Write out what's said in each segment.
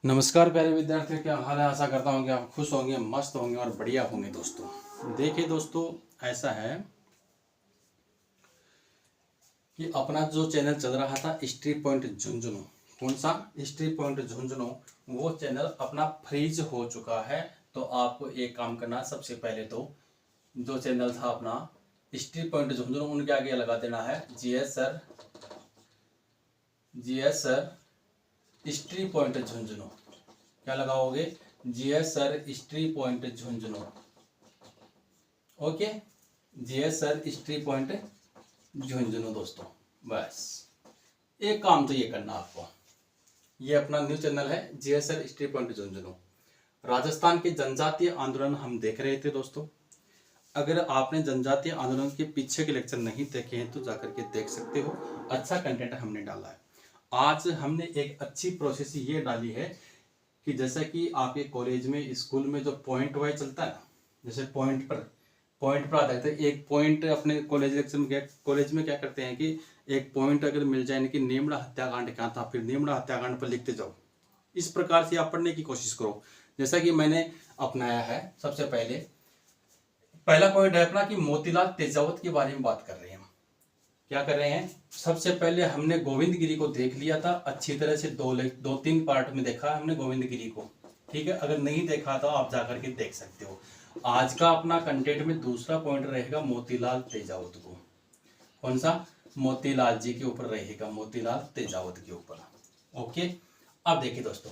नमस्कार प्यारे विद्यार्थियों, क्या हाल है। आशा करता हूँ कि आप खुश होंगे, मस्त होंगे और बढ़िया होंगे। दोस्तों देखिए दोस्तों, ऐसा है कि अपना जो चैनल चल रहा था हिस्ट्री पॉइंट झुंझुनू, कौन सा हिस्ट्री पॉइंट झुंझुनू, वो चैनल अपना फ्रीज हो चुका है। तो आपको एक काम करना, सबसे पहले तो जो चैनल था अपना हिस्ट्री पॉइंट झुंझुनू, उनके आगे लगा देना है GS sir history point Jhunjhunu. क्या लगाओगे? GS sir history point Jhunjhunu. Okay, GS sir history point Jhunjhunu. दोस्तों बस एक काम तो ये करना आपको, ये अपना न्यू चैनल है GS sir history point Jhunjhunu. Rajasthan के जनजातीय आंदोलन हम देख रहे थे दोस्तों। अगर आपने जनजातीय आंदोलन के पीछे के लेक्चर नहीं देखे हैं तो जाकर के देख सकते हो। अच्छा कंटेंट हमने डाला है। आज हमने एक अच्छी प्रोसेस ये डाली है कि जैसा कि आपके कॉलेज में, स्कूल में जो पॉइंट वाइज चलता है ना, जैसे पॉइंट पर आता है तो एक पॉइंट अपने कॉलेज लेक्चर में कॉलेज में क्या करते हैं कि एक पॉइंट अगर मिल जाए कि नेमड़ा हत्याकांड क्या था, फिर नेमड़ा हत्याकांड पर लिखते जाओ। इस प्रकार से आप पढ़ने की कोशिश करो, जैसा कि मैंने अपनाया है। सबसे पहला पॉइंट है अपना कि मोतीलाल तेजावत के बारे में बात कर रहे हैं। क्या कर रहे हैं? सबसे पहले हमने गोविंद गिरी को देख लिया था अच्छी तरह से, दो तीन पार्ट में देखा है हमने गोविंद गिरी को। ठीक है, अगर नहीं देखा तो आप जाकर के देख सकते हो। आज का अपना कंटेंट में दूसरा पॉइंट रहेगा मोतीलाल तेजावत को। कौन सा? मोतीलाल जी के ऊपर रहेगा, मोतीलाल तेजावत के ऊपर। ओके, अब देखिए दोस्तों,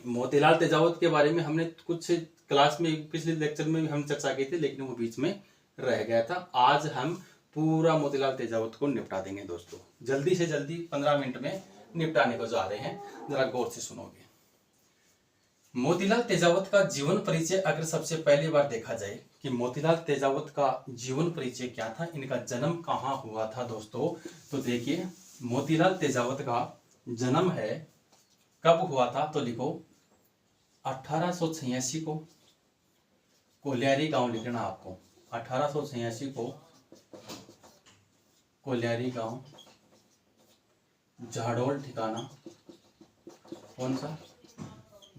मोतीलाल तेजावत के बारे में हमने कुछ क्लास में, पिछले लेक्चर में भी हम चर्चा की थी, लेकिन वो बीच में रह गया था। आज हम पूरा मोतीलाल तेजावत को निपटा देंगे दोस्तों, जल्दी से जल्दी 15 मिनट में निपटाने को जा रहे हैं। जरा गौर से सुनोगे। मोतीलाल तेजावत का जीवन परिचय अगर सबसे पहली बार देखा जाए कि मोतीलाल तेजावत का जीवन परिचय क्या था, इनका जन्म कहाँ हुआ था दोस्तों, तो देखिए मोतीलाल तेजावत का जन्म है, कब हुआ था तो लिखो 1886 को। कोल्यारी गांव लिखना आपको, 1886 को कोल्यारी गांव, झाडोल ठिकाना। कौन सा?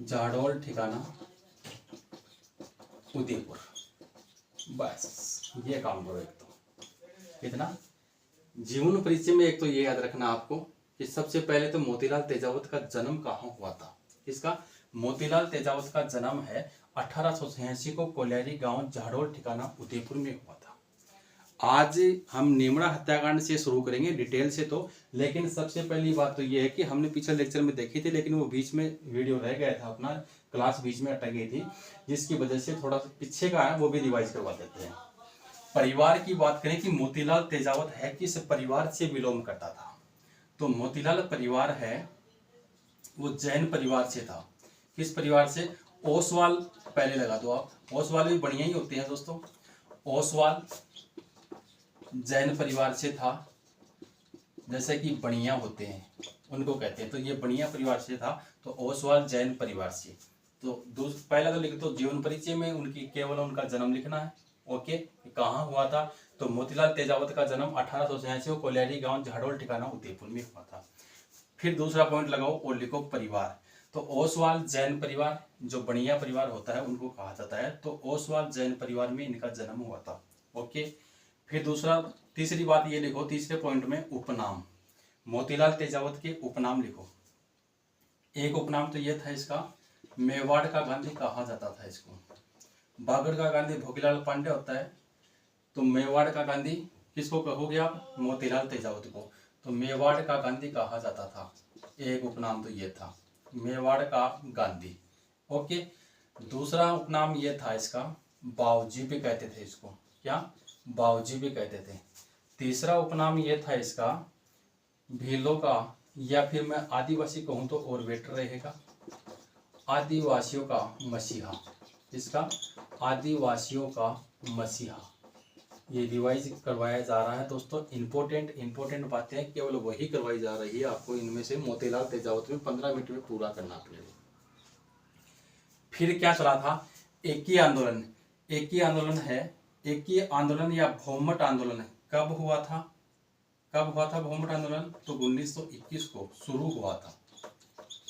झाडोल ठिकाना, उदयपुर। बस ये काम करो। एक तो कितना जीवन परिचय में, एक तो ये याद रखना आपको कि सबसे पहले तो मोतीलाल तेजावत का जन्म कहाँ हुआ था। इसका मोतीलाल तेजावत का जन्म है 1886 को कोल्यारी गांव, झाडोल ठिकाना, उदयपुर में हुआ था। आज हम नेमड़ा हत्याकांड से शुरू करेंगे डिटेल से तो, लेकिन सबसे पहली बात तो ये है कि हमने पिछले लेक्चर में देखी थी, लेकिन वो बीच में वीडियो रह गया था, अपना क्लास बीच में अटक गई थी, जिसकी वजह से थोड़ा सा पीछे का है वो भी रिवाइज करवा देते हैं। परिवार की बात करें कि मोतीलाल तेजावत है किस परिवार से बिलोंग करता था, तो मोतीलाल परिवार है वो जैन परिवार से था। किस परिवार से? ओसवाल पहले लगा दो आप, ओसवाल भी बढ़िया ही होते हैं दोस्तों। ओसवाल जैन परिवार से था, जैसे कि बनिया होते हैं उनको कहते हैं, तो ये बनिया परिवार से था। तो ओसवाल जैन परिवार से। तो पहला तो लिख दो, जीवन परिचय में उनकी केवल उनका जन्म लिखना है। ओके, कहाँ हुआ था तो मोतीलाल तेजावत का जन्म 1886 को कोल्यारी गांव, झाडोल ठिकाना, उदयपुर में हुआ था। फिर दूसरा पॉइंट लगाओ और लिखो परिवार। तो ओसवाल जैन परिवार, जो बनिया परिवार होता है उनको कहा जाता है, तो ओसवाल जैन परिवार में इनका जन्म हुआ था। ओके, फिर तीसरी बात ये लिखो, तीसरे पॉइंट में उपनाम, मोतीलाल तेजावत के उपनाम लिखो। एक उपनाम तो ये था इसका, मेवाड़ का गांधी कहा जाता था इसको। बागड़ का गांधी भोगीलाल पांडे होता है, तो मेवाड़ का गांधी किसको कहोगे आप? मोतीलाल तेजावत को। तो मेवाड़ का गांधी कहा जाता था, एक उपनाम तो ये था, मेवाड़ का गांधी। ओके, दूसरा उपनाम ये था इसका, बावजी भी कहते थे इसको। क्या? बावजी भी कहते थे। तीसरा उपनाम ये था इसका, भीलों का, या फिर मैं आदिवासी कहूँ तो और बेटर रहेगा, आदिवासियों का मसीहा। इसका आदिवासियों का मसीहा। ये रिवाइज करवाया जा रहा है दोस्तों। इंपॉर्टेंट बातें केवल वही करवाई जा रही है आपको, इनमें से मोतीलाल तेजावत में 15 मिनट में पूरा करना पड़ेगा। फिर क्या चला था? एक ही आंदोलन है, एक ही आंदोलन या भौमट आंदोलन है, कब हुआ था भौमट आंदोलन? तो 1921 को शुरू हुआ था।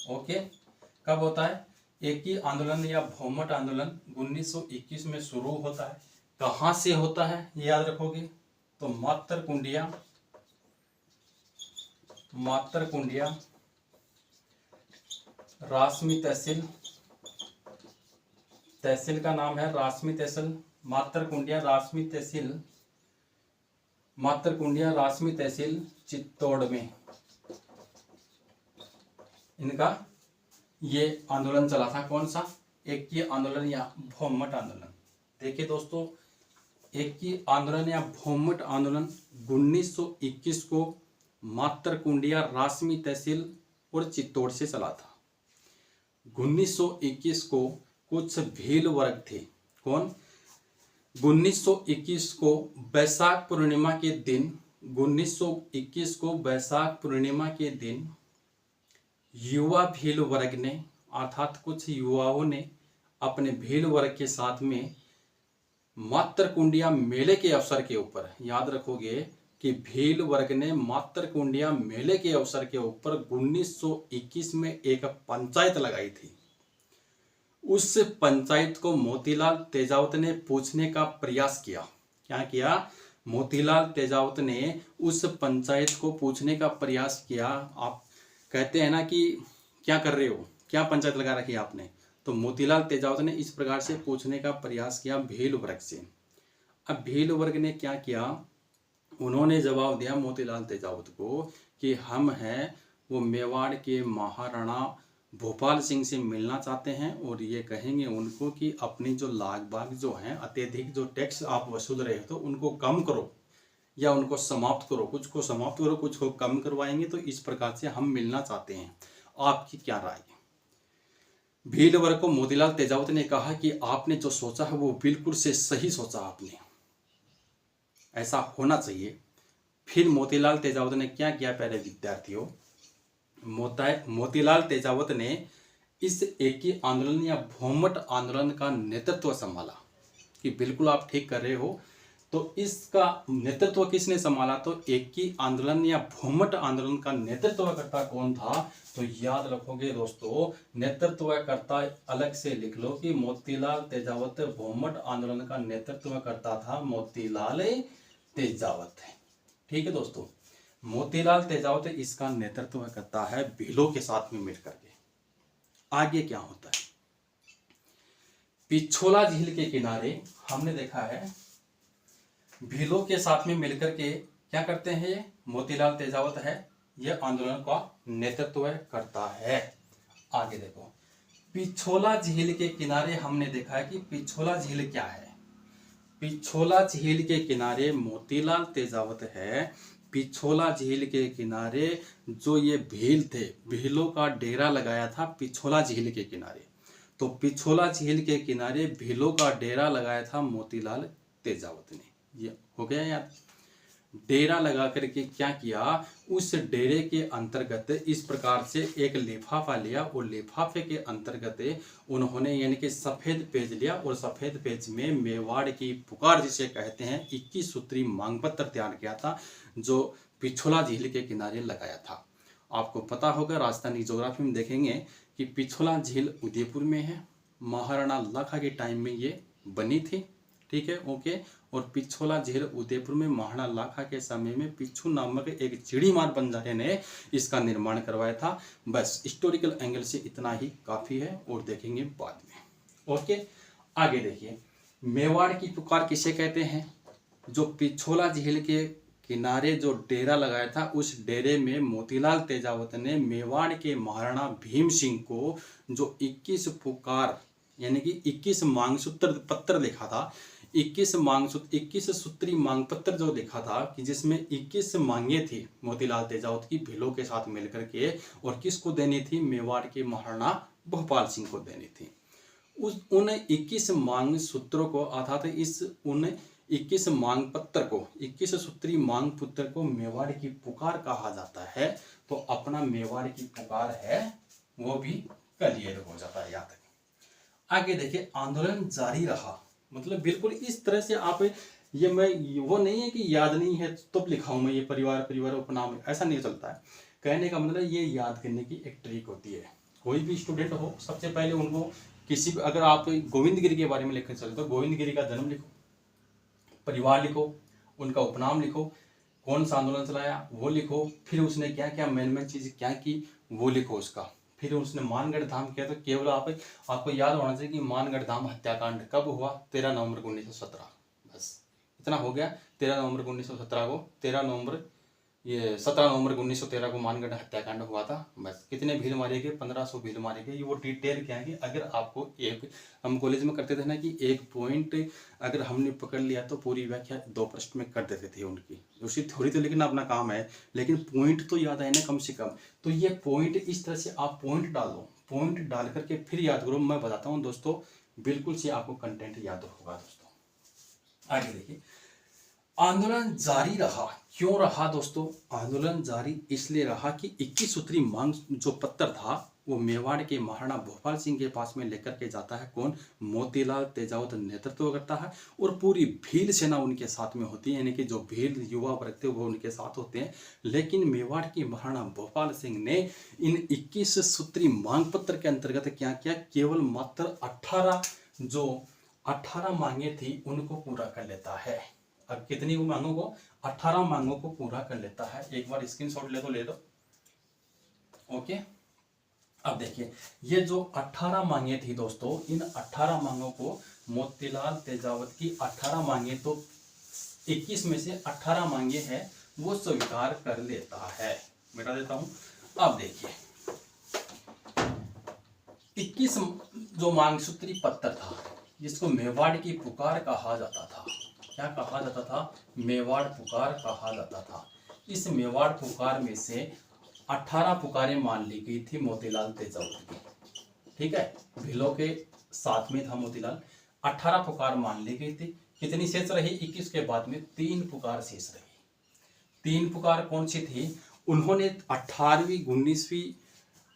ओके, कब होता है? एक ही आंदोलन या भौमट आंदोलन 1921 में शुरू होता है। कहाँ से होता है ये याद रखोगे, तो मातरकुंडिया रासमी तहसील, तहसील का नाम है रासमी तहसील, मातरकुंडिया रासमी तहसील चित्तौड़ में इनका ये आंदोलन चला था। कौन सा? एकी आंदोलन या भौमट आंदोलन। देखिए दोस्तों, एकी आंदोलन या भौमट आंदोलन 1921 को मातरकुंडिया रासमी तहसील और चित्तौड़ से चला था। 1921 को कुछ भील वर्ग थे। कौन? 1921 को बैसाख पूर्णिमा के दिन 1921 को बैसाख पूर्णिमा के दिन युवा भील वर्ग ने, अर्थात कुछ युवाओं ने अपने भील वर्ग के साथ में मातरकुंडिया मेले के अवसर के ऊपर, याद रखोगे कि भील वर्ग ने मातरकुंडिया मेले के अवसर के ऊपर 1921 में एक पंचायत लगाई थी। उस पंचायत को मोतीलाल तेजावत ने पूछने का प्रयास किया। क्या किया? मोतीलाल तेजावत ने उस पंचायत को पूछने का प्रयास किया। आप कहते हैं ना कि क्या कर रहे हो, क्या पंचायत लगा रखी है आपने, तो मोतीलाल तेजावत ने इस प्रकार से पूछने का प्रयास किया भील वर्ग से। अब भील वर्ग ने क्या किया? उन्होंने जवाब दिया मोतीलाल तेजावत को कि हम हैं वो मेवाड़ के महाराणा भोपाल सिंह से मिलना चाहते हैं और ये कहेंगे उनको कि अपनी जो लाग बाग जो हैं, अत्यधिक जो टैक्स आप वसूल रहे हो तो उनको कम करो या उनको समाप्त करो, कुछ को समाप्त करो, कुछ को कम करवाएंगे, तो इस प्रकार से हम मिलना चाहते हैं, आपकी क्या राय है? भील वर्ग को मोतीलाल तेजावत ने कहा कि आपने जो सोचा है वो बिल्कुल से सही सोचा, आपने ऐसा होना चाहिए। फिर मोतीलाल तेजावत ने क्या किया? पहले विद्यार्थियों, मोतीलाल तेजावत ने इस एकी आंदोलन या भौमट आंदोलन का नेतृत्व संभाला कि बिल्कुल आप ठीक कर रहे हो। तो इसका नेतृत्व किसने संभाला? तो एकी आंदोलन या भौमट आंदोलन का नेतृत्वकर्ता कौन था? तो याद रखोगे दोस्तों, नेतृत्वकर्ता अलग से लिख लो कि मोतीलाल तेजावत भौमट आंदोलन का नेतृत्वकर्ता था मोतीलाल तेजावत। ठीक है दोस्तों, मोतीलाल तेजावत इसका नेतृत्व करता है भीलों के साथ में मिलकर के। आगे क्या होता है? पिछोला झील के किनारे हमने देखा है भीलों के साथ में मिलकर के क्या करते हैं, ये मोतीलाल तेजावत है, यह आंदोलन का नेतृत्व करता है। आगे देखो, पिछोला झील के किनारे हमने देखा है कि पिछोला झील क्या है। पिछोला झील के किनारे मोतीलाल तेजावत है। पिछोला झील के किनारे जो ये भील थे, भीलों का डेरा लगाया था पिछोला झील के किनारे। तो पिछोला झील के किनारे भीलों का डेरा लगाया था मोतीलाल तेजावत ने। ये हो गया यार। डेरा लगा करके क्या किया? उस डेरे के अंतर्गत इस प्रकार से एक लिफाफा लिया और लिफाफे के अंतर्गत उन्होंने यानी कि सफेद पेज लिया और सफेद पेज में मेवाड़ की पुकार जिसे कहते हैं 21 सूत्री मांग पत्र तैयार किया था, जो पिछोला झील के किनारे लगाया था। आपको पता होगा, राजस्थानी ज्योग्राफी में देखेंगे कि पिछोला झील उदयपुर में है। महाराणा लाखा के टाइम में ये बनी थी। ठीक है, ओके। और पिछोला झील उदयपुर में महाराणा लाखा के समय में पिछू नामक एक चिड़ीमार बंजारे ने इसका निर्माण करवाया था। बस हिस्टोरिकल एंगल से इतना ही काफी है और देखेंगे बाद में। ओके, आगे देखिए, मेवाड़ की पुकार किसे कहते हैं? जो पिछोला झील के किनारे जो डेरा लगाया था, उस डेरे में मोतीलाल तेजावत ने मेवाड़ के महाराणा भीम सिंह को जो 21 पुकार यानी कि 21 मांग सूत्र पत्र लिखा था, 21 सूत्री मांग पत्र जो लिखा था कि जिसमें 21 मांगे थी मोतीलाल तेजावत की भीलों के साथ मिलकर के, और किसको देनी थी? मेवाड़ के महाराणा भोपाल सिंह को देनी थी। उन 21 मांग सूत्रों को अर्थात उन 21 मांग पत्र को, 21 सूत्री मांग पत्र को मेवाड़ की पुकार कहा जाता है। तो अपना मेवाड़ की पुकार है वो भी क्लियर हो जाता है याद। आगे देखिए, आंदोलन जारी रहा, मतलब बिल्कुल इस तरह से आप ये, मैं वो नहीं है कि याद नहीं है तो लिखाऊं मैं ये परिवार उपनाम, ऐसा नहीं चलता है। कहने का मतलब ये याद करने की एक ट्रिक होती है। कोई भी स्टूडेंट हो, सबसे पहले उनको किसी भी, अगर आप गोविंद गिरी के बारे में लिखना चाहते हो तो गोविंद गिरी का जन्म लिखो, परिवार लिखो, उनका उपनाम लिखो, कौन सा आंदोलन चलाया वो लिखो, फिर उसने क्या क्या मेन चीज़ क्या की वो लिखो उसका, फिर उसने मानगढ़ धाम किया तो केवल आपको याद होना चाहिए कि मानगढ़ धाम हत्याकांड कब हुआ, 13 नवंबर 1917। बस इतना हो गया। 13 नवंबर 1917 को 17 नवंबर 1913 को मानगढ़ हत्याकांड हुआ था। बस कितने भील मारे गए, 1500 भील मारे गए। ये वो डिटेल क्या है कि अगर आपको एक, हम कॉलेज में करते थे ना कि एक पॉइंट अगर हमने पकड़ लिया तो पूरी व्याख्या 2 प्रश्न में कर देते थे उनकी, उसी थोड़ी तो लिखना अपना काम है, लेकिन पॉइंट तो याद है ना कम से कम। तो ये पॉइंट इस तरह से आप पॉइंट डालो, पॉइंट डाल करके फिर याद करो। मैं बताता हूँ दोस्तों, बिल्कुल से आपको कंटेंट याद होगा दोस्तों। आगे देखिए, आंदोलन जारी रहा। क्यों रहा दोस्तों आंदोलन जारी? इसलिए रहा कि 21 सूत्री मांग जो पत्र था वो मेवाड़ के महाराणा भोपाल सिंह के पास में लेकर के जाता है। कौन? मोतीलाल तेजावत नेतृत्व करता है और पूरी भील सेना उनके साथ में होती है, यानी कि जो भील युवा वर्ग थे वो उनके साथ होते हैं। लेकिन मेवाड़ के महाराणा भोपाल सिंह ने इन 21 सूत्री मांग पत्र के अंतर्गत क्या किया? केवल मात्र 18 मांगे थी उनको पूरा कर लेता है। अब कितनी मांगों को? 18 मांगों को पूरा कर लेता है। एक बार स्क्रीनशॉट ले दो। ओके, अब देखिए ये जो 18 मांगे थी दोस्तों, इन 18 मांगों को मोतीलाल तेजावत की 18 मांगे तो 21 में से 18 मांगे हैं वो स्वीकार कर लेता है। मिटा देता हूं। अब देखिए 21 जो मांग सूत्री पत्र था जिसको मेवाड़ की पुकार कहा जाता था। क्या कहा जाता था? मेवाड़ पुकार कहा जाता था। इस मेवाड़ पुकार में से 18 पुकारें मान ली गई थी मोतीलाल तेजावत की। ठीक है, भीलों के साथ में था मोतीलाल। 18 पुकार मान ली गई थी। कितनी शेष रही? 21 के बाद में 3 पुकार शेष रही। 3 पुकार कौन सी थी? उन्होंने 18वीं 19वीं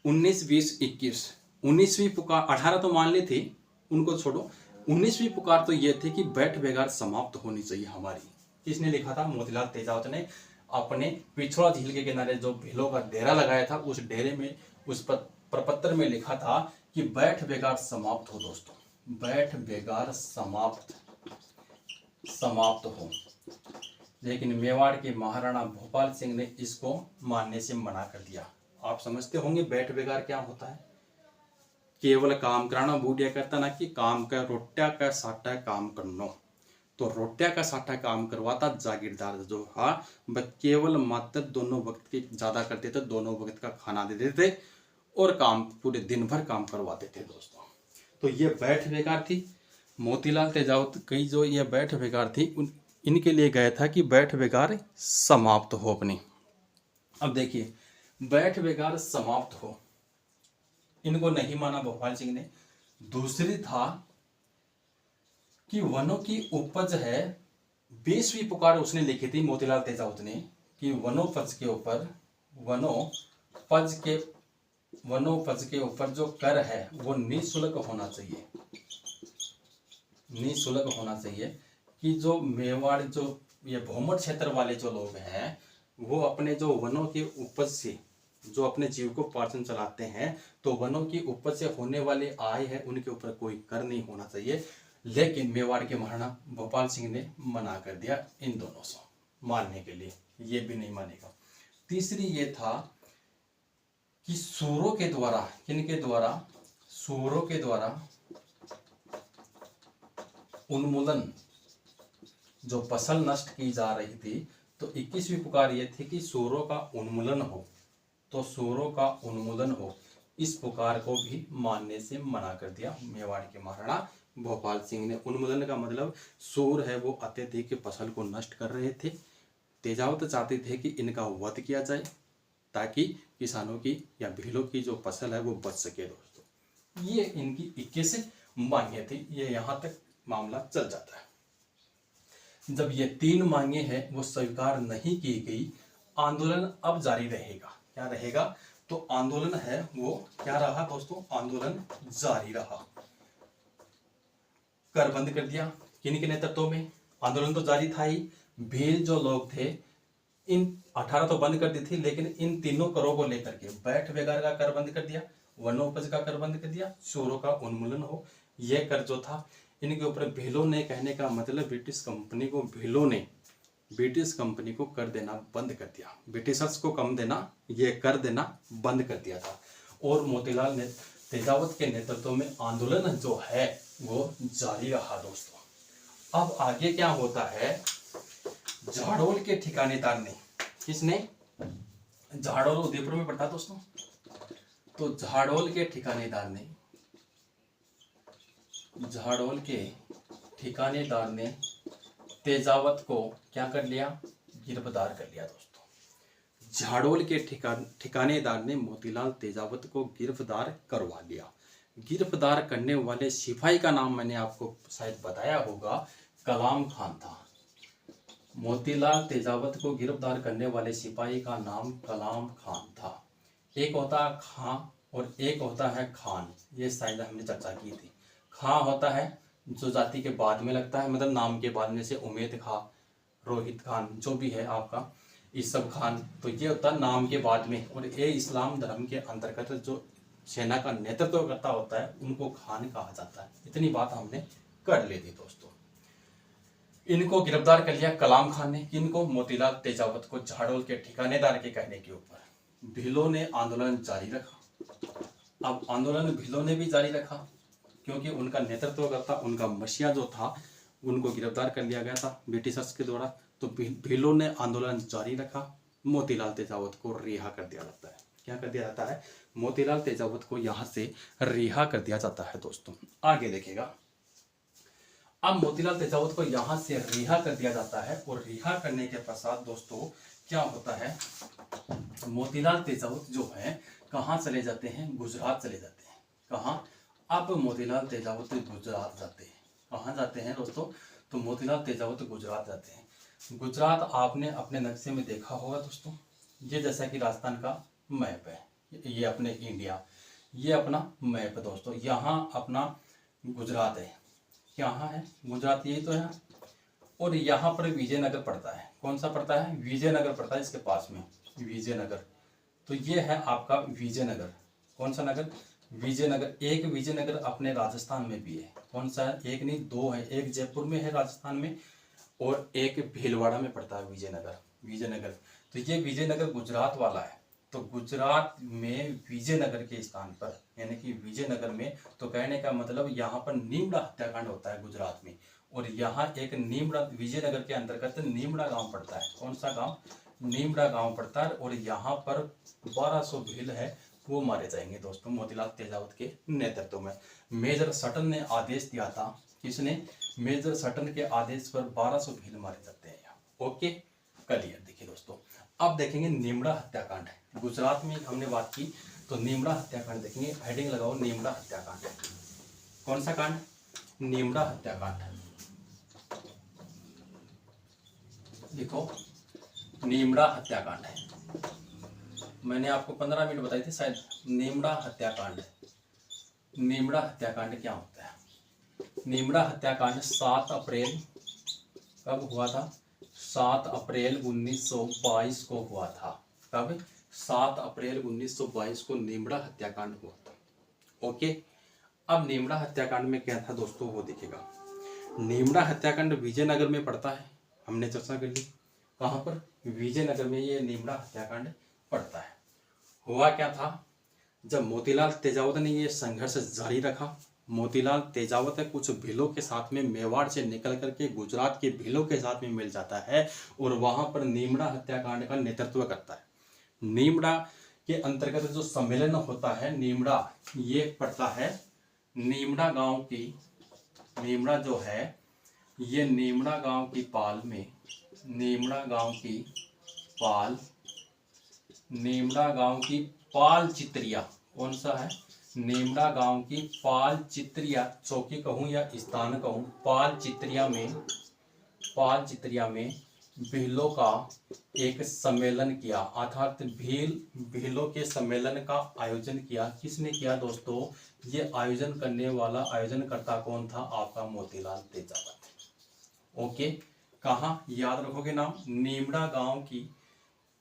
19 20 21 19वीं पुकार 18 तो मान ली थी, उनको छोड़ो। 19वीं पुकार तो यह थी कि बैठ बेगार समाप्त होनी चाहिए हमारी। किसने लिखा था? मोतीलाल तेजावत ने अपने पिछड़ा झील के किनारे जो भीलों का डेरा लगाया था उस डेरे में, उस प्रपत्र में लिखा था कि बैठ बेगार समाप्त हो दोस्तों, बैठ बेगार समाप्त हो। लेकिन मेवाड़ के महाराणा भोपाल सिंह ने इसको मानने से मना कर दिया। आप समझते होंगे बैठ बेगार क्या होता है? केवल काम कराना बूढ़िया करता ना कि काम का रोट्या का साटा काम करनो। तो रोट्या का साटा काम करवाता जागीरदार जो हा वह केवल मात्र दोनों वक्त के ज्यादा करते थे, दोनों वक्त का खाना दे देते और काम पूरे दिन भर काम करवाते थे दोस्तों। तो ये बैठ बेकार थी। मोतीलाल तेजावत कई जो ये बैठ बेकार थी इनके लिए गया था कि बैठ बेकार समाप्त हो अपनी। अब देखिए बैठ बेकार समाप्त हो, इनको नहीं माना भोपाल सिंह ने। दूसरी था कि वनों की उपज है, 20वीं पुकार उसने लिखी थी मोतीलाल तेजावत ने कि वनोपज के ऊपर जो कर है वो निःशुल्क होना चाहिए। निःशुल्क होना चाहिए कि जो मेवाड़ जो ये भौमट क्षेत्र वाले जो लोग हैं वो अपने जो वनों के उपज से जो अपने जीव को पाचन चलाते हैं तो वनों की उपज से होने वाले आय है उनके ऊपर कोई कर नहीं होना चाहिए। लेकिन मेवाड़ के महाराणा भोपाल सिंह ने मना कर दिया इन दोनों से मानने के लिए, ये भी नहीं मानेगा। तीसरी ये था कि सूरों के द्वारा, किनके द्वारा? सूरों के द्वारा उन्मूलन, जो फसल नष्ट की जा रही थी। तो 21वीं पुकार ये थी कि सूरों का उन्मूलन हो, तो सूरों का उन्मूलन हो। इस पुकार को भी मानने से मना कर दिया मेवाड़ के महाराणा भोपाल सिंह ने। उन्मूलन का मतलब सूर है वो अत्यधिक फसल को नष्ट कर रहे थे। तेजावत चाहते थे कि इनका वध किया जाए ताकि किसानों की या भीलों की जो फसल है वो बच सके दोस्तों। ये इनकी 21 मांगे थी। ये यहाँ तक मामला चल जाता है। जब ये 3 मांगे हैं वो स्वीकार नहीं की गई, आंदोलन अब जारी रहेगा। क्या रहेगा? तो आंदोलन है वो क्या रहा दोस्तों? आंदोलन जारी रहा। कर बंद कर दिया। किन के नेतृत्व में? आंदोलन तो जारी था ही। भील जो लोग थे इन 18 तो बंद कर दी थी, लेकिन इन तीनों करों को लेकर के बैठ बेगार का कर बंद कर दिया, वनोपज का कर बंद कर दिया, चोरों का उन्मूलन हो। यह कर जो था इनके ऊपर भीलों ने, कहने का मतलब ब्रिटिश कंपनी को, भीलों ने ब्रिटिश कंपनी को कर देना बंद कर दिया, ब्रिटिशर्स को कम देना, ये कर देना बंद कर दिया था। और मोतीलाल ने तेजावत के नेतृत्व में आंदोलन जो है वो जारी रहा दोस्तों। अब आगे क्या होता है, झाड़ोल के ठिकानेदार ने, किसने, झाड़ोल उदयपुर में पड़ता दोस्तों, तो झाड़ोल के ठिकानेदार ने, झाड़ोल के ठिकानेदार ने तेजावत को क्या कर लिया, गिरफ्तार कर लिया दोस्तों। झाड़ोल के ठिकानेदार ने मोतीलाल तेजावत को गिरफ्तार करवा लिया। गिरफ्तार करने वाले सिपाही का नाम मैंने आपको शायद बताया होगा, कलाम खान था। मोतीलाल तेजावत को गिरफ्तार करने वाले सिपाही का नाम कलाम खान था। एक होता है खां और एक होता है खान, ये शायद हमने चर्चा की थी। खां होता है जो जाति के बाद में लगता है, मतलब नाम के बाद में, से उमेद खां, रोहित खान, जो भी है आपका इसब खान, तो ये होता है नाम के बाद में। और ये इस्लाम धर्म के अंतर्गत जो सेना का नेतृत्व करता होता है उनको खान कहा जाता है। इतनी बात हमने कर ली थी दोस्तों। इनको गिरफ्तार कर लिया कलाम खान ने, किनको, मोतीलाल तेजावत को, झाड़ोल के ठिकानेदार के कहने के ऊपर। भीलों ने आंदोलन जारी रखा। अब आंदोलन भीलों ने भी जारी रखा क्योंकि उनका नेतृत्व करता, उनका मसीहा जो था उनको गिरफ्तार कर लिया गया था ब्रिटिशर्स के द्वारा। तो भीलों ने आंदोलन जारी रखा। मोतीलाल तेजावत को रिहा कर दिया जाता है। क्या कर दिया जाता है, मोतीलाल तेजावत को यहाँ से रिहा कर दिया जाता है दोस्तों। आगे देखिएगा, अब मोतीलाल तेजावत को यहाँ से रिहा कर दिया जाता है और रिहा करने के पश्चात दोस्तों क्या होता है, मोतीलाल तेजावत जो है कहाँ चले जाते हैं, गुजरात चले जाते हैं। कहाँ, अब मोतीलाल तेजावत गुजरात जाते हैं। कहाँ जाते हैं दोस्तों, तो मोतीलाल तेजावत गुजरात जाते हैं। गुजरात आपने अपने नक्शे में देखा होगा दोस्तों, ये जैसा कि राजस्थान का मैप है, ये अपने इंडिया, ये अपना मैप है दोस्तों। यहाँ अपना गुजरात है, यहाँ है गुजरात, यही तो है। और यहाँ पर विजयनगर पड़ता है। कौन सा पड़ता है, विजयनगर पड़ता है इसके पास में, विजयनगर। तो ये है आपका विजयनगर। कौन सा नगर, विजयनगर। एक विजयनगर अपने राजस्थान में भी है। कौन सा है, एक नहीं दो है, एक जयपुर में है राजस्थान में और एक भीलवाड़ा में पड़ता है विजयनगर। विजयनगर, तो ये विजयनगर गुजरात वाला है। तो गुजरात में विजयनगर के स्थान पर, यानी कि विजयनगर में, तो कहने का मतलब यहाँ पर नीमड़ा हत्याकांड होता है गुजरात में। और यहाँ एक नीमड़ा, विजयनगर के अंतर्गत नीमड़ा गांव पड़ता है। कौन सा गांव, नीमड़ा गांव पड़ता है। और यहाँ पर 1200 भील है वो मारे जाएंगे दोस्तों मोतीलाल तेजावत के नेतृत्व में। मेजर सटन ने आदेश दिया था, किसने, मेजर सटन के आदेश पर 1200 भील मारे जाते हैं। Okay, clear. देखिए दोस्तों, अब देखेंगे नीमड़ा हत्याकांड। गुजरात में हमने बात की, तो नीमड़ा हत्याकांड देखेंगे। हेडिंग लगाओ, नीमड़ा हत्याकांड। कौन सा कांड, नीमड़ा हत्याकांड। देखो, नीमड़ा हत्याकांड है, मैंने आपको 15 मिनट बताई थी शायद। नीमड़ा हत्याकांड, नीमड़ा हत्याकांड क्या होता है, नीमड़ा हत्याकांड 7 अप्रैल कब हुआ था, 7 अप्रैल 1922 को हुआ था। कब, 7 अप्रैल 1922 को नीमड़ा हत्याकांड हुआ था। ओके, अब नीमड़ा हत्याकांड में क्या था दोस्तों वो देखिएगा। नीमड़ा हत्याकांड विजयनगर में पड़ता है, हमने चर्चा कर ली। कहाँ पर, विजयनगर में ये नीमड़ा हत्याकांड पड़ता है। हुआ क्या था, जब मोतीलाल तेजावत ने ये संघर्ष जारी रखा, मोतीलाल तेजावत कुछ भीलों के साथ में मेवाड़ से निकल करके गुजरात के भीलों के साथ में मिल जाता है और वहां पर नीमड़ा हत्याकांड का नेतृत्व करता है। नीमड़ा के अंतर्गत जो सम्मेलन होता है, नीमड़ा ये पड़ता है नीमड़ा गांव की, नीमड़ा जो है ये नीमड़ा गांव की पाल में, नीमड़ा गांव की पाल, नीमड़ा गांव की पाल चित्रिया। कौन सा है, नीमड़ा गांव की पाल चित्रिया, चौकी कहूँ या स्थान कहूँ, पाल चित्रिया में, पाल चित्रिया में भीलों का एक सम्मेलन किया, अर्थात भीलों के सम्मेलन का आयोजन किया। किसने किया दोस्तों, ये आयोजन करने वाला, आयोजनकर्ता कौन था, आपका मोतीलाल तेजावत। ओके, कहाँ याद रखोगे नाम, नीमड़ा गांव की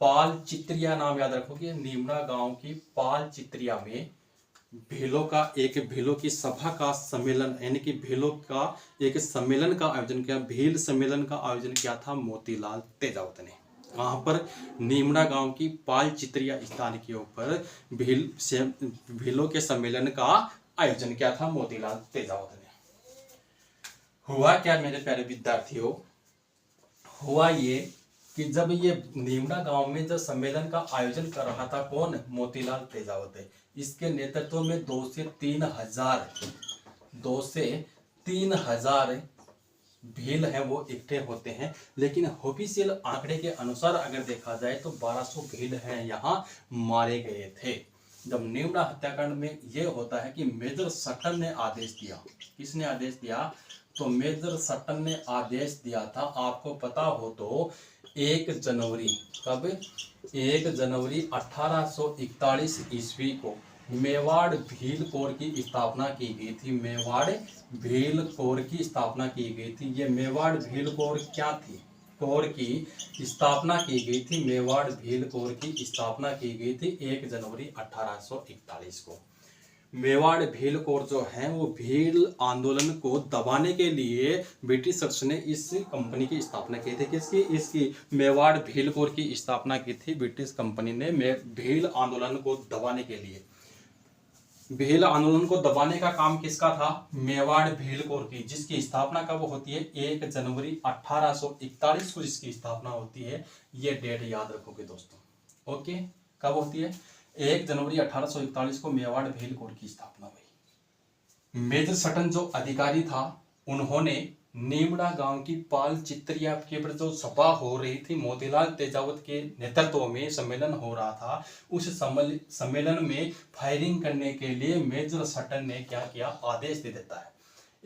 पाल चित्रिया, नाम याद रखोगे, नीमड़ा गांव की पाल चित्रिया में भीलों की सभा का सम्मेलन, यानी कि भीलों का एक सम्मेलन का आयोजन किया, भील सम्मेलन का आयोजन किया था मोतीलाल तेजावत ने। कहाँ पर? नीमड़ा गांव की पाल चित्रिया स्थान के ऊपर भीलों के सम्मेलन का आयोजन किया था मोतीलाल तेजावत ने। हुआ क्या मेरे प्यारे विद्यार्थियों, हुआ ये कि जब ये नीमड़ा गांव में जब सम्मेलन का आयोजन कर रहा था कौन? मोतीलाल तेजावत है। इसके नेतृत्व में 2 से 3 हजार भील है वो इकट्ठे होते हैं। लेकिन ऑफिशियल आंकड़े के अनुसार अगर देखा जाए तो 1200 भील हैं यहाँ मारे गए थे। जब नीमड़ा हत्याकांड में ये होता है कि मेजर सटन ने आदेश दिया। किसने आदेश दिया? तो मेजर सटन ने आदेश दिया था। आपको पता हो तो 1 जनवरी, कब? 1 जनवरी 1841 ईस्वी को मेवाड़ भील कोर की स्थापना की गई थी। मेवाड़ भील कोर की स्थापना की गई थी। ये मेवाड़ भील कोर क्या थी? कोर की स्थापना की गई थी। मेवाड़ भील कोर की स्थापना की गई थी 1 जनवरी 1841 को। मेवाड़ भील कोर जो है वो भील आंदोलन को दबाने के लिए ब्रिटिशर्स ने इस कंपनी की स्थापना की थी। किसकी? इसकी मेवाड़ भील कोर की स्थापना की थी ब्रिटिश कंपनी ने भील आंदोलन को दबाने के लिए। भील आंदोलन को दबाने का काम किसका था? मेवाड़ भील कोर की, जिसकी स्थापना कब होती है? 1 जनवरी 1841 को जिसकी स्थापना होती है। ये डेट याद रखोगे दोस्तों। ओके, कब होती है? 1 जनवरी 1841 को मेवाड़ भील कोर की स्थापना हुई। मेजर सटन जो अधिकारी था उन्होंने नीमड़ा गांव की पाल चित्रिया के ऊपर जो सभा हो रही थी, मोतीलाल तेजावत के नेतृत्व में सम्मेलन हो रहा था, उस सम्मेलन में फायरिंग करने के लिए मेजर सटन ने क्या किया? आदेश दे देता है।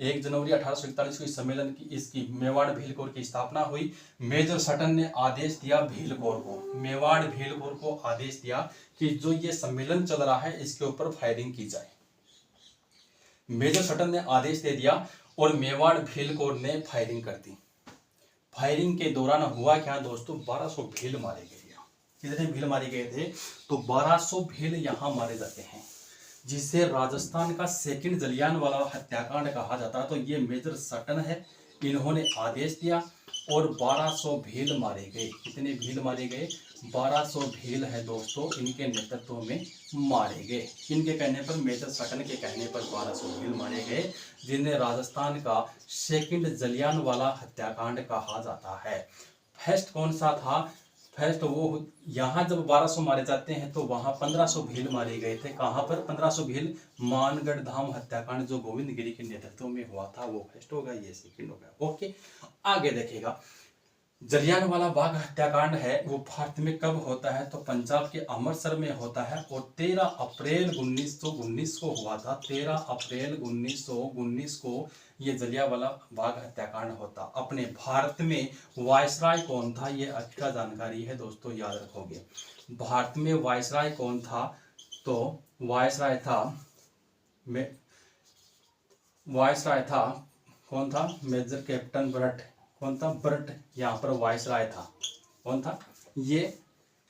1 जनवरी 1841 को इस सम्मेलन की इसकी मेवाड़ भील कोर की स्थापना हुई। मेजर सटन ने आदेश दिया भील कोर को, मेवाड़ भील कोर को आदेश दिया कि जो ये सम्मेलन चल रहा है इसके ऊपर फायरिंग की जाए। मेजर सटन ने आदेश दे दिया और मेवाड़ भील कोर ने फायरिंग कर दी। फायरिंग के दौरान हुआ क्या दोस्तों? 1200 भील मारे गए। कितने भील मारे गए थे? तो 1200 भील यहाँ मारे जाते हैं, जिसे राजस्थान का सेकंड जलियांवाला हत्याकांड कहा जाता है। तो ये मेजर सटन है, इन्होंने आदेश दिया और 1200 भील मारे गए। कितने भील मारे गए? 1200 भील है दोस्तों, इनके नेतृत्व में मारे गए। इनके कहने पर, मेजर सटन के कहने पर 1200 भील मारे गए, जिन्हें राजस्थान का सेकंड जलियांवाला हत्याकांड कहा जाता है। फर्स्ट कौन सा था? फर्स्ट वो यहाँ जब 1200 मारे जाते हैं तो वहाँ 1500 भील मारे गए थे। कहाँ पर? 1500 भील मानगढ़ धाम हत्याकांड जो गोविंद गिरी के नेतृत्व में हुआ था वो फर्स्ट होगा, ये सेकंड हो गया। ओके, आगे देखेगा। जलियांवाला बाग हत्याकांड है वो भारत में कब होता है? तो पंजाब के अमृतसर में होता है और 13 अप्रैल 1919 को हुआ था। 13 अप्रैल 1919 को ये जलियांवाला बाग हत्याकांड होता। अपने भारत में वायसराय कौन था? ये एक्स्ट्रा जानकारी है दोस्तों, याद रखोगे। भारत में वायसराय कौन था? तो वायसराय था कौन था? मेजर कैप्टन ब्रट। कौन था? ब्रट यहाँ पर वायसराय था। कौन था? ये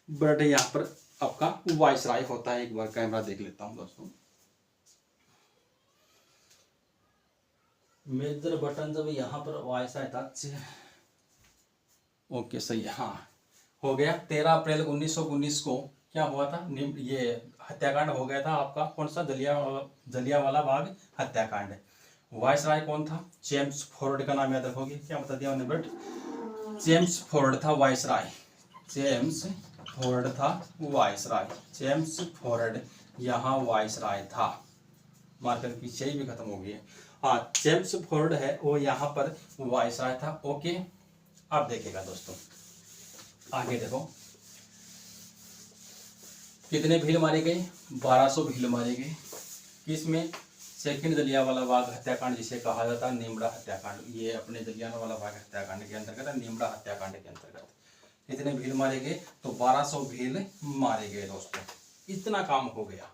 ब्रट यहाँ पर आपका वायसराय होता है। एक बार कैमरा देख लेता हूँ दोस्तों। मेजर बटन जब यहाँ पर वायसराय था। ओके, सही है, हाँ हो गया। 13 अप्रैल 1919 को क्या हुआ था? ये हत्याकांड हो गया था आपका। कौन सा? जलियांवाला बाग हत्याकांड। वायसराय कौन था? जेम्स फोर्ड का नाम याद रखोगे। क्या बता दिया मैंने? बट जेम्स फोर्ड था वायसराय। जेम्स फोर्ड था वायसराय। जेम्स फोर्ड यहाँ वायसराय था। मार्कर की सही भी खत्म हो गई है। हाँ, जेम्स फोर्ड है वो यहाँ पर वायसराय था। ओके, अब देखेगा दोस्तों, आगे देखो कितने भील मारे गए? 1200 भील मारे गए। किसमें? सेकंड जलियांवाला बाग हत्याकांड जिसे कहा जाता है नीमड़ा हत्याकांड। ये अपने जलियांवाला बाग हत्याकांड के अंतर्गत है, नीमड़ा हत्याकांड के अंतर्गत। कितने भील मारे गए? तो 1200 भील मारे गए दोस्तों। इतना काम हो गया।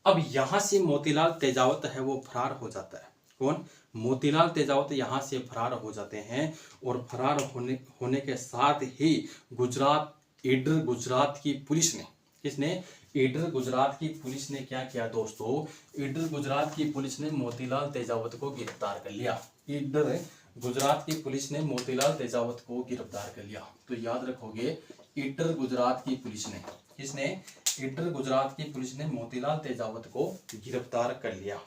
अब यहाँ से मोतीलाल तेजावत है वो फरार हो जाता है। कौन? मोतीलाल तेजावत यहाँ से फरार हो जाते हैं और फरार होने के साथ ही गुजरात की पुलिस ने, किसने? ईडर गुजरात की पुलिस ने क्या किया दोस्तों, ईडर गुजरात की पुलिस ने मोतीलाल तेजावत को गिरफ्तार कर लिया। ईडर गुजरात की पुलिस ने मोतीलाल तेजावत को गिरफ्तार कर लिया। तो याद रखोगे, ईडर गुजरात की पुलिस ने, किसने, ईडर गुजरात की पुलिस ने मोतीलाल तेजावत को गिरफ्तार कर लिया।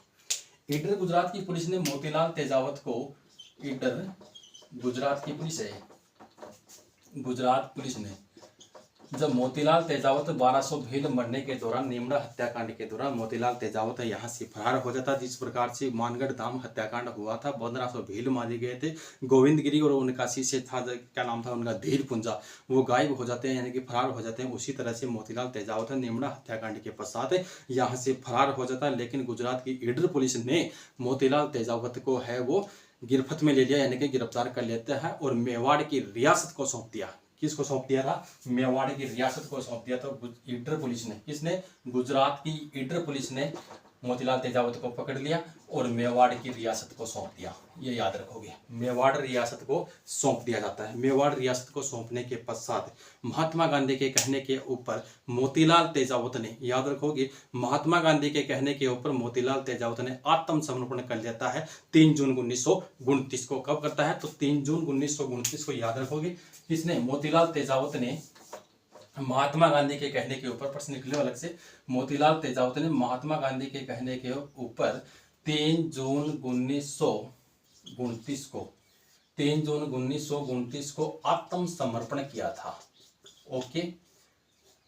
ईडर गुजरात की पुलिस ने मोतीलाल तेजावत को, ईडर गुजरात की पुलिस है, गुजरात पुलिस ने जब मोतीलाल तेजावत 1200 भील मरने के दौरान, निमड़ा हत्याकांड के दौरान मोतीलाल तेजावत यहाँ से फरार हो जाता। जिस प्रकार से मानगढ़ धाम हत्याकांड हुआ था, 1500 भील मारे गए थे, गोविंदगिरी और उनका शिष्य था, क्या नाम था उनका, धीर पुंजा, वो गायब हो जाते हैं, यानी कि फरार हो जाते हैं। उसी तरह से मोतीलाल तेजावत निमड़ा हत्याकांड के पश्चात यहाँ से फरार हो जाता है। लेकिन गुजरात की ईडर पुलिस ने मोतीलाल तेजावत को है वो गिरफ्त में ले लिया, यानी कि गिरफ्तार कर लेता है और मेवाड़ की रियासत को सौंप दिया। किसको सौंप दिया था, मेवाड़ की रियासत को सौंप दिया। तो ईडर पुलिस ने, किसने, गुजरात की ईडर पुलिस ने मोतीलाल तेजावत को पकड़ लिया और मेवाड़ की रियासत को सौंप दिया। ये याद रखोगे, मेवाड़ रियासत को सौंप दिया जाता है। मेवाड़ रियासत को सौंपने के पश्चात महात्मा गांधी के कहने के ऊपर मोतीलाल तेजावत ने, याद रखोगे, महात्मा गांधी के कहने के ऊपर मोतीलाल तेजावत ने आत्मसमर्पण कर लेता है 3 जून 1929 को। कब करता है, तो 3 जून 1929 को, याद रखोगे। किसने, मोतीलाल तेजावत ने महात्मा गांधी के कहने के ऊपर, प्रश्न निकले अलग से, मोतीलाल तेजावत ने महात्मा गांधी के कहने के ऊपर 3 जून 1929 को, 3 जून 1929 को आत्मसमर्पण किया था। ओके,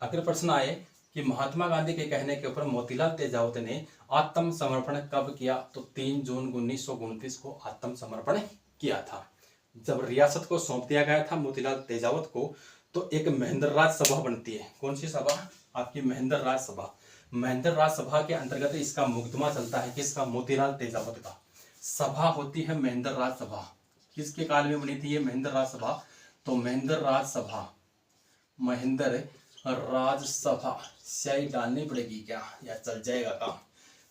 अगर प्रश्न आए कि महात्मा गांधी के कहने के ऊपर मोतीलाल तेजावत ने आत्मसमर्पण कब किया, तो 3 जून 1929 को आत्मसमर्पण किया था। जब रियासत को सौंप दिया गया था मोतीलाल तेजावत को, तो एक महेंद्र राज सभा बनती है। कौन सी सभा, आपकी महेंद्र राज सभा। महेंद्र राज सभा के अंतर्गत इसका मुकदमा चलता है, किसका, मोतीलाल तेजावत का। सभा होती है महेंद्र राज सभा। किसके काल में बनी थी ये महेंद्र राज सभा, तो महेंद्र राज सभा, महेंद्र राज सभा, स्याही डालनी पड़ेगी क्या या चल जाएगा काम।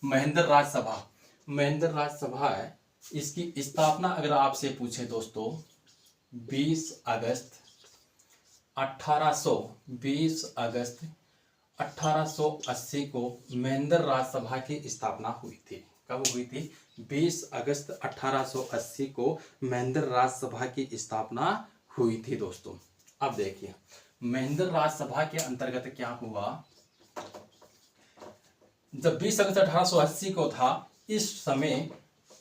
महेंद्र राज सभा, महेंद्र राज सभा है। इसकी स्थापना अगर आपसे पूछे दोस्तों, 20 अगस्त 1880 को महेंद्र राज सभा की स्थापना हुई थी। कब हुई थी, 20 अगस्त 1880 को महेंद्र राज सभा की स्थापना हुई थी दोस्तों। अब देखिए महेंद्र राज सभा के अंतर्गत क्या हुआ, जब 20 अगस्त 1880 को था, इस समय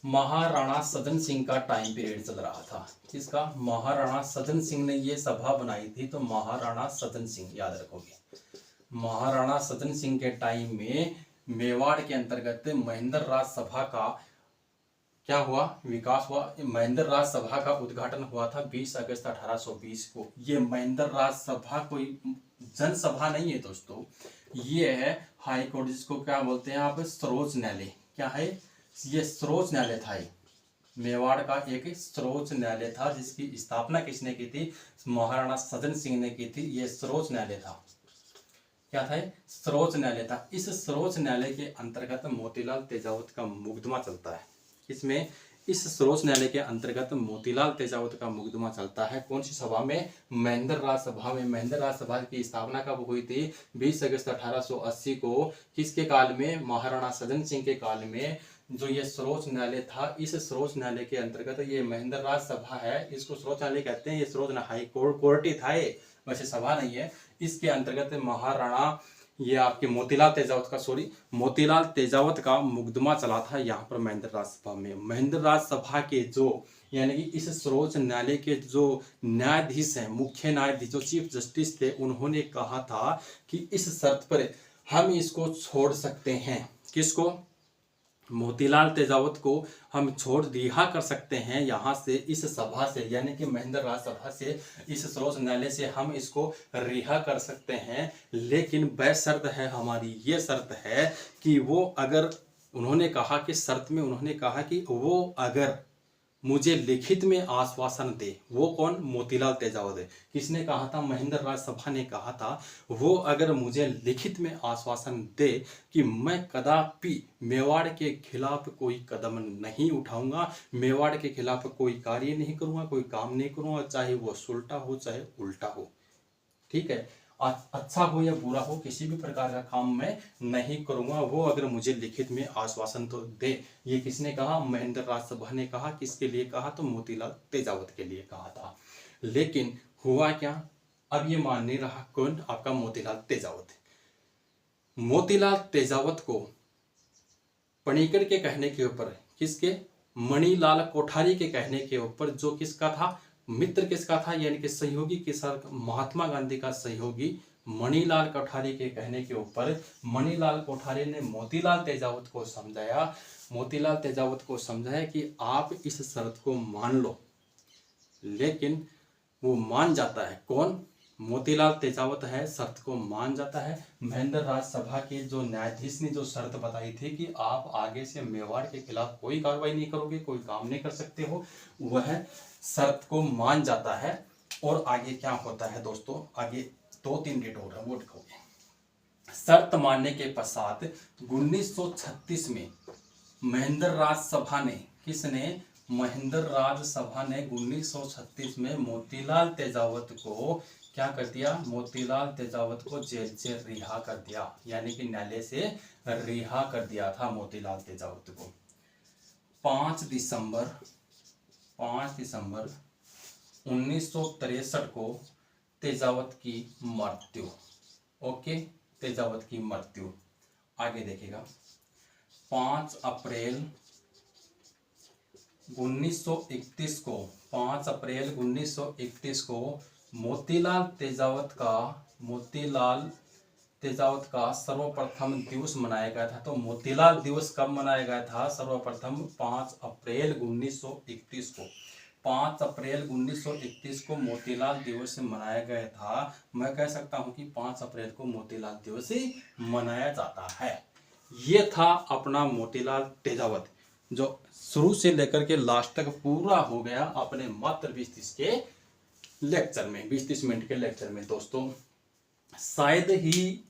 महाराणा सदन सिंह का टाइम पीरियड चल रहा था। किसका, महाराणा सदन सिंह ने ये सभा बनाई थी। तो महाराणा सदन सिंह, याद रखोगे, महाराणा सदन सिंह के टाइम में मेवाड़ के अंतर्गत महेंद्र राज सभा का क्या हुआ, विकास हुआ। महेंद्र राज सभा का उद्घाटन हुआ था 20 अगस्त 1820 को। ये महेंद्र राज सभा कोई जनसभा नहीं है दोस्तों, ये है हाई कोर्ट, जिसको क्या बोलते हैं आप, सर्वोच्च न्यायालय। क्या है ये, सर्वोच्च न्यायालय था। ये मेवाड़ का एक सर्वोच्च न्यायालय था, जिसकी स्थापना किसने की थी, महाराणा सदन सिंह ने की थी। ये सर्वोच्च न्यायालय था। क्या था, सर्वोच्च न्यायालय था। इस सर्वोच्च न्यायालय के अंतर्गत मोतीलाल तेजावत का मुकदमा चलता है। इसमें इस सर्वोच्च न्यायालय के अंतर्गत मोतीलाल तेजावत का मुकदमा चलता है। कौन सी सभा में, महेंद्र राज सभा में। महेंद्र राज सभा की स्थापना कब हुई थी, 20 अगस्त 1880 को। किसके काल में, महाराणा सदन सिंह के काल में। जो ये सर्वोच्च न्यायालय था, इस सर्वोच्च न्यायालय के अंतर्गत ये महेंद्र राज सभा है, इसको सर्वोच्च न्यायालय कहते हैं। ये सर्वोच्च हाई कोर्ट ही था, ये वैसे सभा नहीं है। इसके अंतर्गत महाराणा, ये आपके मोतीलाल तेजावत का, मोतीलाल तेजावत का मुकदमा चला था यहाँ पर महेंद्र राज सभा में। महेंद्र राज सभा के जो, यानी कि इस सर्वोच्च न्यायालय के जो न्यायाधीश हैं, मुख्य न्यायाधीश जो चीफ जस्टिस थे, उन्होंने कहा था कि इस शर्त पर हम इसको छोड़ सकते हैं। किसको, मोतीलाल तेजावत को हम छोड़ रिहा कर सकते हैं यहाँ से, इस सभा से, यानी कि महेंद्र राज सभा से, इस सर्वोच्च न्यायालय से हम इसको रिहा कर सकते हैं। लेकिन शर्त है हमारी, ये शर्त है कि वो अगर, उन्होंने कहा कि शर्त में उन्होंने कहा कि वो अगर मुझे लिखित में आश्वासन दे। वो कौन, मोतीलाल तेजावत है। किसने कहा था, महेंद्र राज सभा ने कहा था, वो अगर मुझे लिखित में आश्वासन दे कि मैं कदापि मेवाड़ के खिलाफ कोई कदम नहीं उठाऊंगा, मेवाड़ के खिलाफ कोई कार्य नहीं करूंगा, कोई काम नहीं करूंगा, चाहे वो सुलटा हो चाहे उल्टा हो। ठीक है, अच्छा हो या बुरा हो, किसी भी प्रकार का काम मैं नहीं करूंगा। वो अगर मुझे लिखित में आश्वासन तो दे। ये किसने कहा? महेंद्र राज सभा ने कहा। किसके लिए कहा? तो मोतीलाल तेजावत के लिए कहा था। लेकिन हुआ क्या? अब ये मान नहीं रहा। कौन? आपका मोतीलाल तेजावत। मोतीलाल तेजावत को पणिकर के कहने के ऊपर, किसके? मणिलाल कोठारी के कहने के ऊपर, जो किसका था? मित्र किसका था? यानी कि सहयोगी किसका? महात्मा गांधी का सहयोगी मणिलाल कोठारी के कहने के ऊपर मणिलाल कोठारी ने मोतीलाल तेजावत को समझाया। मोतीलाल तेजावत को समझाया कि आप इस शर्त को मान लो। लेकिन वो मान जाता है। कौन? मोतीलाल तेजावत है, शर्त को मान जाता है। महेंद्र राज सभा के जो न्यायाधीश ने जो शर्त बताई थी कि आप आगे से मेवाड़ के खिलाफ कोई कार्रवाई नहीं करोगे, कोई काम नहीं कर सकते हो, वह शर्त को मान जाता है। और आगे क्या होता है दोस्तों? आगे 2-3 डेट हो रहा है, वो लिखोगे। शर्त मानने के पश्चात 1936 में महेंद्र राज सभा ने, किसने? महेंद्र राज सभा ने 1936 में मोतीलाल तेजावत को क्या कर दिया? मोतीलाल तेजावत को जेल से रिहा कर दिया। यानी कि न्यायालय से रिहा कर दिया था मोतीलाल तेजावत को। 5 दिसंबर 1963 को तेजावत की मृत्यु। ओके, तेजावत की मृत्यु। आगे देखिएगा। 5 अप्रैल 1931 को, 5 अप्रैल 1931 को मोतीलाल तेजावत का सर्वप्रथम दिवस मनाया गया था। तो मोतीलाल दिवस कब मनाया गया था? सर्वप्रथम 5 अप्रैल 1931 को। 5 अप्रैल 1931 को मोतीलाल दिवस मनाया गया था। मैं कह सकता हूं कि 5 अप्रैल को मोतीलाल दिवस मनाया जाता है। ये था अपना मोतीलाल तेजावत, जो शुरू से लेकर के लास्ट तक पूरा हो गया अपने मात्र 20-30 के लेक्चर में, 20-30 मिनट के लेक्चर में। दोस्तों शायद ही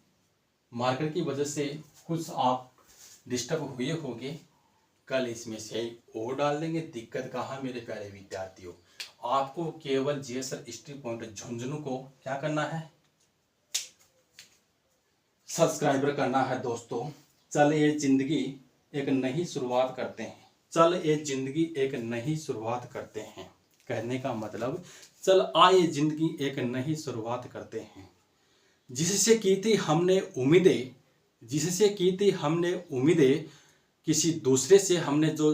मार्कर की वजह से कुछ आप डिस्टर्ब हुए होंगे। कल इसमें से और डाल देंगे। दिक्कत कहाँ मेरे प्यारे विद्यार्थियों? आपको केवल जीएसआर हिस्ट्री पॉइंट झुंझुनू को क्या करना है? सब्सक्राइबर करना है। दोस्तों चल ये जिंदगी एक नई शुरुआत करते हैं। चल ये जिंदगी एक नई शुरुआत करते हैं। कहने का मतलब, चल आए जिंदगी एक नई शुरुआत करते हैं। जिससे की थी हमने उम्मीदें, किसी दूसरे से हमने जो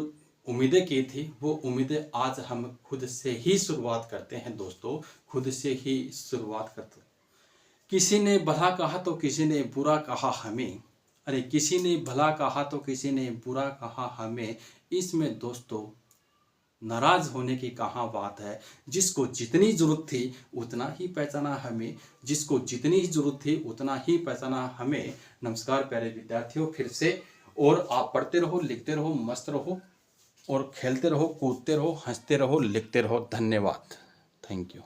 उम्मीदें की थी, वो उम्मीदें आज हम खुद से ही शुरुआत करते हैं। दोस्तों खुद से ही शुरुआत करते हैं। किसी ने भला कहा तो किसी ने बुरा कहा हमें, अरे किसी ने भला कहा तो किसी ने बुरा कहा हमें। इसमें दोस्तों नाराज होने की कहाँ बात है? जिसको जितनी जरूरत थी उतना ही पहचाना हमें, जिसको जितनी जरूरत थी उतना ही पहचाना हमें। नमस्कार प्यारे विद्यार्थियों, फिर से। और आप पढ़ते रहो, लिखते रहो, मस्त रहो और खेलते रहो, कूदते रहो, हंसते रहो, लिखते रहो। धन्यवाद। Thank you.